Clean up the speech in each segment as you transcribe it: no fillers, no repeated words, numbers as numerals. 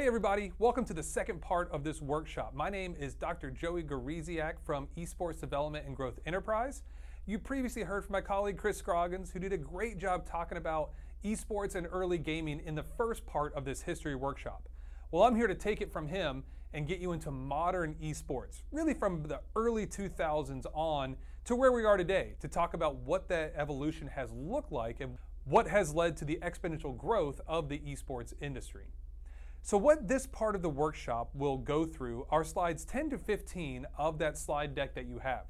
Hey everybody, welcome to the second part of this workshop. My name is Dr. Joey Gariziak from Esports Development and Growth Enterprise. You previously heard from my colleague Chris Scroggins, who did a great job talking about esports and early gaming in the first part of this history workshop. Well, I'm here to take it from him and get you into modern esports, really from the early 2000s on to where we are today, to talk about what that evolution has looked like and what has led to the exponential growth of the esports industry. So what this part of the workshop will go through are slides 10 to 15 of that slide deck that you have,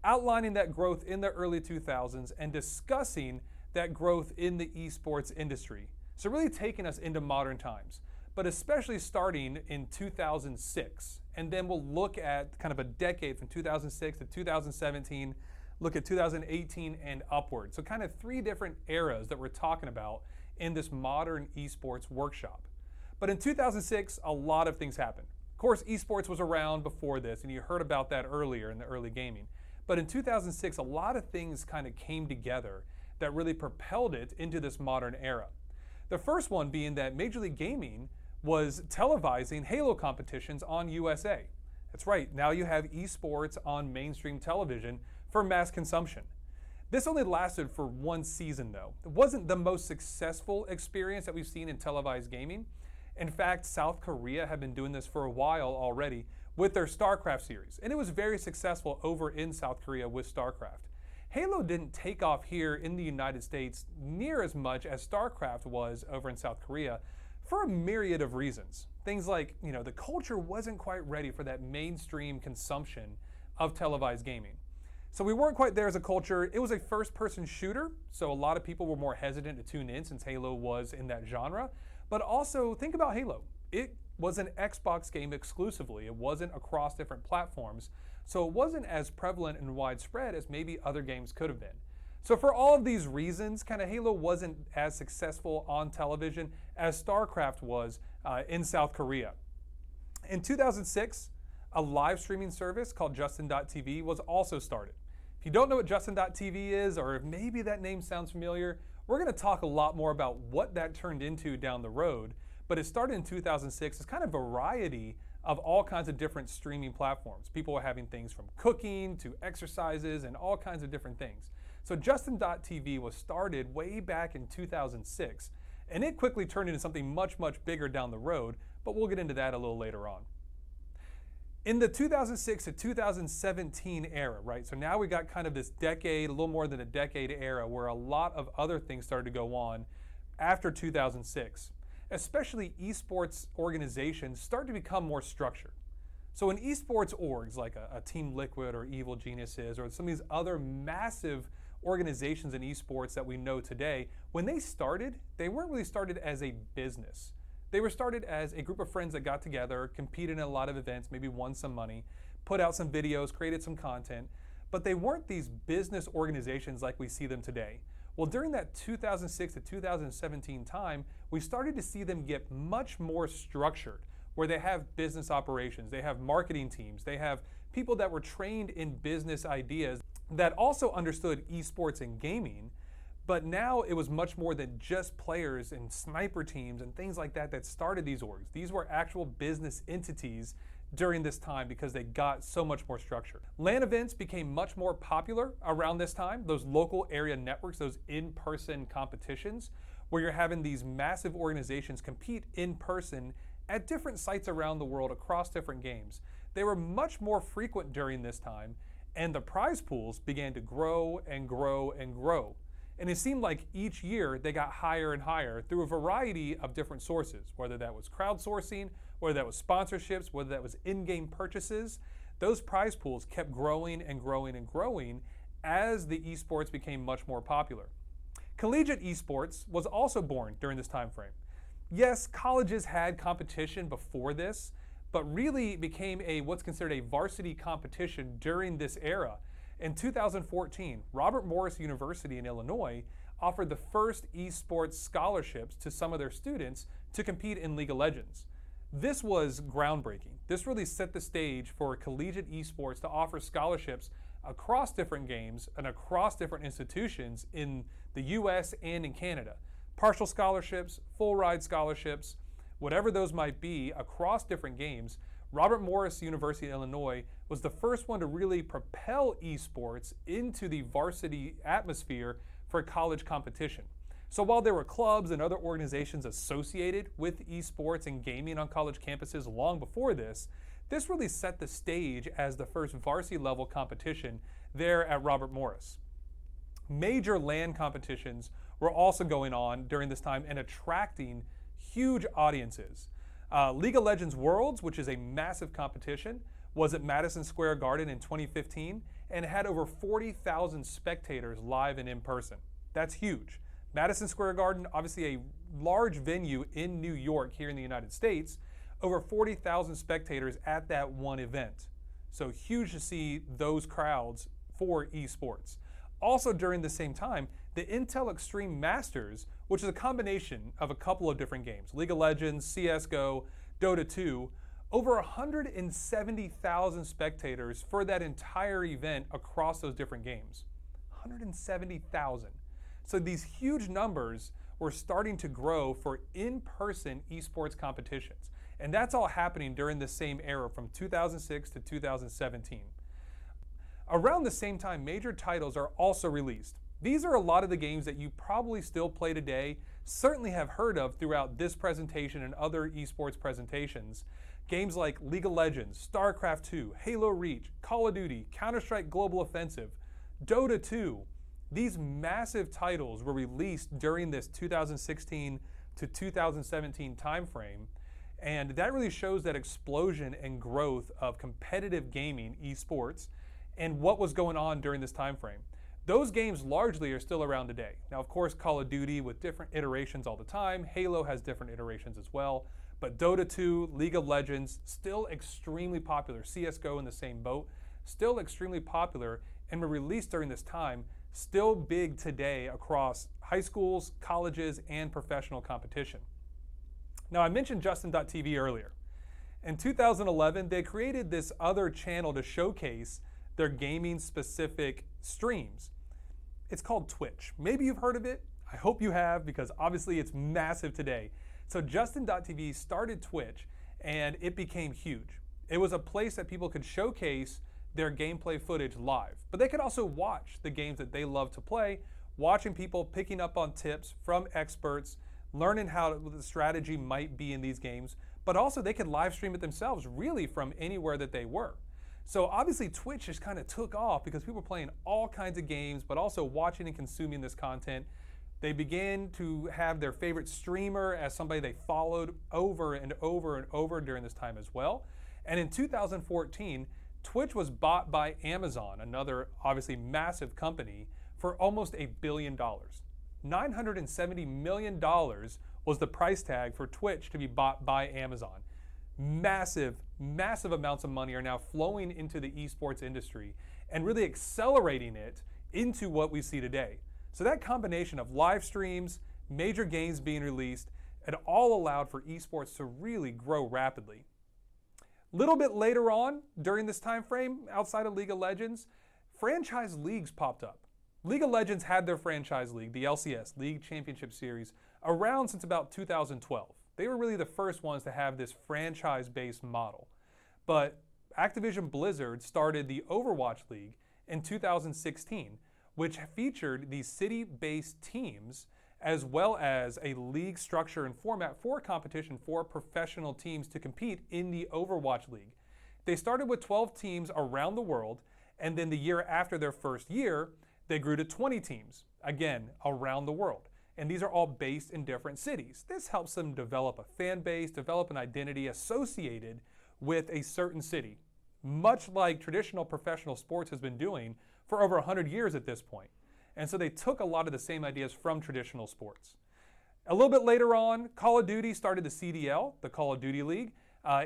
outlining that growth in the early 2000s and discussing that growth in the esports industry. So really taking us into modern times, but especially starting in 2006. And then we'll look at kind of a decade from 2006 to 2017, look at 2018 and upward. So kind of three different eras that we're talking about in this modern esports workshop. But in 2006, a lot of things happened. Of course, esports was around before this, and you heard about that earlier in the early gaming. But in 2006, a lot of things kind of came together that really propelled it into this modern era. The first one being that Major League Gaming was televising Halo competitions on USA. That's right, now you have esports on mainstream television for mass consumption. This only lasted for one season though. It wasn't the most successful experience that we've seen in televised gaming. In fact, South Korea had been doing this for a while already with their StarCraft series, and it was very successful over in South Korea with StarCraft. Halo didn't take off here in the United States near as much as StarCraft was over in South Korea for a myriad of reasons. Things like, the culture wasn't quite ready for that mainstream consumption of televised gaming. So we weren't quite there as a culture. It was a first-person shooter, so a lot of people were more hesitant to tune in since Halo was in that genre. But also, think about Halo. It was an Xbox game exclusively. It wasn't across different platforms, so it wasn't as prevalent and widespread as maybe other games could have been. So for all of these reasons, kind of Halo wasn't as successful on television as StarCraft was in South Korea. In 2006, a live streaming service called Justin.tv was also started. If you don't know what Justin.tv is, or if maybe that name sounds familiar, we're going to talk a lot more about what that turned into down the road. But it started in 2006 as kind of a variety of all kinds of different streaming platforms. People were having things from cooking to exercises and all kinds of different things. So Justin.tv was started way back in 2006, and it quickly turned into something much, much bigger down the road, but we'll get into that a little later on. In the 2006 to 2017 era, right? So now we got kind of this decade, a little more than a decade era where a lot of other things started to go on after 2006. Especially esports organizations start to become more structured. So in esports orgs like a Team Liquid or Evil Geniuses or some of these other massive organizations in esports that we know today, when they started, they weren't really started as a business. They were started as a group of friends that got together, competed in a lot of events, maybe won some money, put out some videos, created some content, but they weren't these business organizations like we see them today. Well, during that 2006 to 2017 time, we started to see them get much more structured, where they have business operations, they have marketing teams, they have people that were trained in business ideas that also understood esports and gaming. But now it was much more than just players and sniper teams and things like that that started these orgs. These were actual business entities during this time because they got so much more structured. LAN events became much more popular around this time, those local area networks, those in-person competitions, where you're having these massive organizations compete in person at different sites around the world across different games. They were much more frequent during this time, and the prize pools began to grow and grow and grow. And it seemed like each year they got higher and higher through a variety of different sources, whether that was crowdsourcing, whether that was sponsorships, whether that was in-game purchases. Those prize pools kept growing and growing and growing as the esports became much more popular. Collegiate esports was also born during this time frame. Yes, colleges had competition before this, but really became what's considered a varsity competition during this era. In 2014, Robert Morris University in Illinois offered the first esports scholarships to some of their students to compete in League of Legends. This was groundbreaking. This really set the stage for collegiate esports to offer scholarships across different games and across different institutions in the US and in Canada. Partial scholarships, full ride scholarships, whatever those might be across different games, Robert Morris University of Illinois was the first one to really propel esports into the varsity atmosphere for college competition. So while there were clubs and other organizations associated with esports and gaming on college campuses long before this really set the stage as the first varsity level competition there at Robert Morris. Major LAN competitions were also going on during this time and attracting huge audiences. League of Legends Worlds, which is a massive competition, was at Madison Square Garden in 2015 and had over 40,000 spectators live and in person. That's huge. Madison Square Garden, obviously a large venue in New York here in the United States, over 40,000 spectators at that one event. So huge to see those crowds for esports. Also during the same time, the Intel Extreme Masters, which is a combination of a couple of different games, League of Legends, CSGO, Dota 2, over 170,000 spectators for that entire event across those different games. 170,000. So these huge numbers were starting to grow for in-person esports competitions. And that's all happening during the same era from 2006 to 2017. Around the same time, major titles are also released. These are a lot of the games that you probably still play today, certainly have heard of throughout this presentation and other esports presentations. Games like League of Legends, StarCraft 2, Halo Reach, Call of Duty, Counter-Strike Global Offensive, Dota 2. These massive titles were released during this 2016 to 2017 timeframe, and that really shows that explosion and growth of competitive gaming, esports, and what was going on during this time frame. Those games largely are still around today. Now, of course, Call of Duty with different iterations all the time. Halo has different iterations as well. But Dota 2, League of Legends, still extremely popular. CSGO in the same boat, still extremely popular and were released during this time, still big today across high schools, colleges, and professional competition. Now, I mentioned Justin.tv earlier. In 2011, they created this other channel to showcase their gaming-specific streams. It's called Twitch. Maybe you've heard of it. I hope you have, because obviously it's massive today. So Justin.tv started Twitch, and it became huge. It was a place that people could showcase their gameplay footage live, but they could also watch the games that they love to play, watching people picking up on tips from experts, learning how the strategy might be in these games, but also they could live stream it themselves really from anywhere that they were. So obviously Twitch just kind of took off because people were playing all kinds of games, but also watching and consuming this content. They began to have their favorite streamer as somebody they followed over and over and over during this time as well. And in 2014, Twitch was bought by Amazon, another obviously massive company, for almost $1 billion. $970 million was the price tag for Twitch to be bought by Amazon. Massive, massive amounts of money are now flowing into the esports industry and really accelerating it into what we see today. So that combination of live streams, major games being released, it all allowed for esports to really grow rapidly. Little bit later on, during this time frame, outside of League of Legends, franchise leagues popped up. League of Legends had their franchise league, the LCS, League Championship Series, around since about 2012. They were really the first ones to have this franchise-based model. But Activision Blizzard started the Overwatch League in 2016, which featured these city-based teams as well as a league structure and format for competition for professional teams to compete in the Overwatch League. They started with 12 teams around the world, and then the year after their first year, they grew to 20 teams, again, around the world. And these are all based in different cities. This helps them develop a fan base, develop an identity associated with a certain city, much like traditional professional sports has been doing for over 100 years at this point. And so they took a lot of the same ideas from traditional sports. A little bit later on, Call of Duty started the CDL, the Call of Duty League,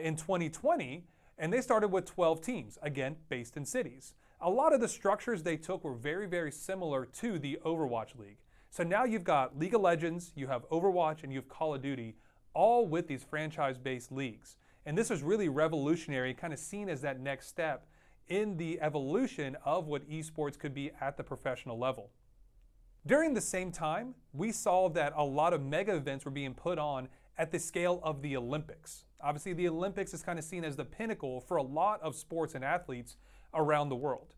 in 2020, and they started with 12 teams, again, based in cities. A lot of the structures they took were very, very similar to the Overwatch League. So now you've got League of Legends, you have Overwatch, and you have Call of Duty, all with these franchise-based leagues. And this was really revolutionary, kind of seen as that next step in the evolution of what esports could be at the professional level. During the same time, we saw that a lot of mega events were being put on at the scale of the Olympics. Obviously, the Olympics is kind of seen as the pinnacle for a lot of sports and athletes around the world.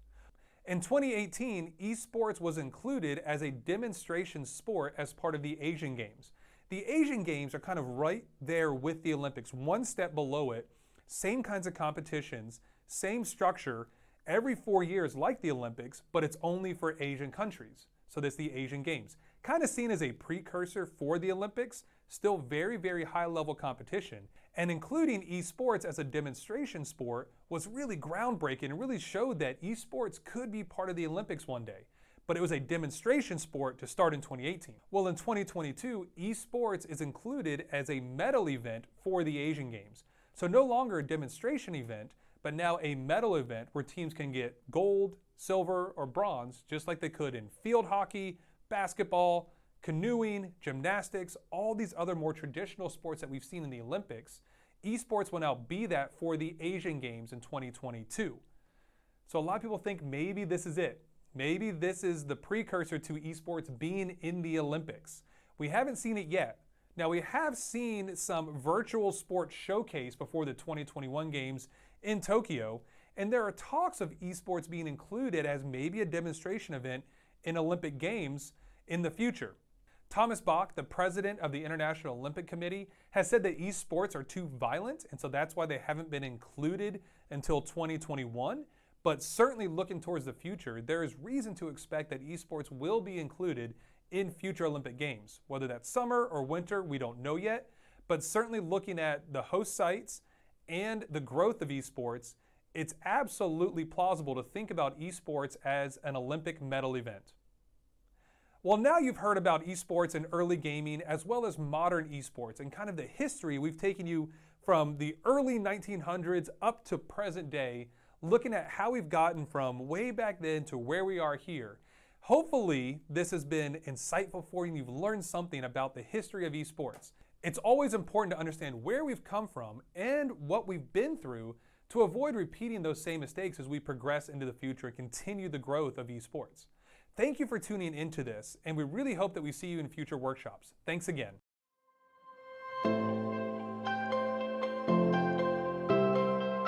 In 2018, esports was included as a demonstration sport as part of the Asian Games. The Asian Games are kind of right there with the Olympics, one step below it, same kinds of competitions, same structure, every 4 years like the Olympics, but it's only for Asian countries. So that's the Asian Games. Kind of seen as a precursor for the Olympics, still very, very high level competition. And including esports as a demonstration sport was really groundbreaking and really showed that esports could be part of the Olympics one day. But it was a demonstration sport to start in 2018. Well, in 2022, esports is included as a medal event for the Asian Games. So no longer a demonstration event, but now a medal event where teams can get gold, silver, or bronze, just like they could in field hockey, basketball, canoeing, gymnastics, all these other more traditional sports that we've seen in the Olympics. Esports will now be that for the Asian Games in 2022. So a lot of people think maybe this is it. Maybe this is the precursor to esports being in the Olympics. We haven't seen it yet. Now we have seen some virtual sports showcase before the 2021 Games in Tokyo, and there are talks of esports being included as maybe a demonstration event in Olympic Games in the future. Thomas Bach, the president of the International Olympic Committee, has said that esports are too violent, and so that's why they haven't been included until 2021. But certainly looking towards the future, there is reason to expect that esports will be included in future Olympic Games. Whether that's summer or winter, we don't know yet, but certainly looking at the host sites and the growth of esports, it's absolutely plausible to think about esports as an Olympic medal event. Well, now you've heard about esports and early gaming as well as modern esports and kind of the history. We've taken you from the early 1900s up to present day, looking at how we've gotten from way back then to where we are here. Hopefully, this has been insightful for you and you've learned something about the history of esports. It's always important to understand where we've come from and what we've been through to avoid repeating those same mistakes as we progress into the future and continue the growth of esports. Thank you for tuning into this, and we really hope that we see you in future workshops. Thanks again.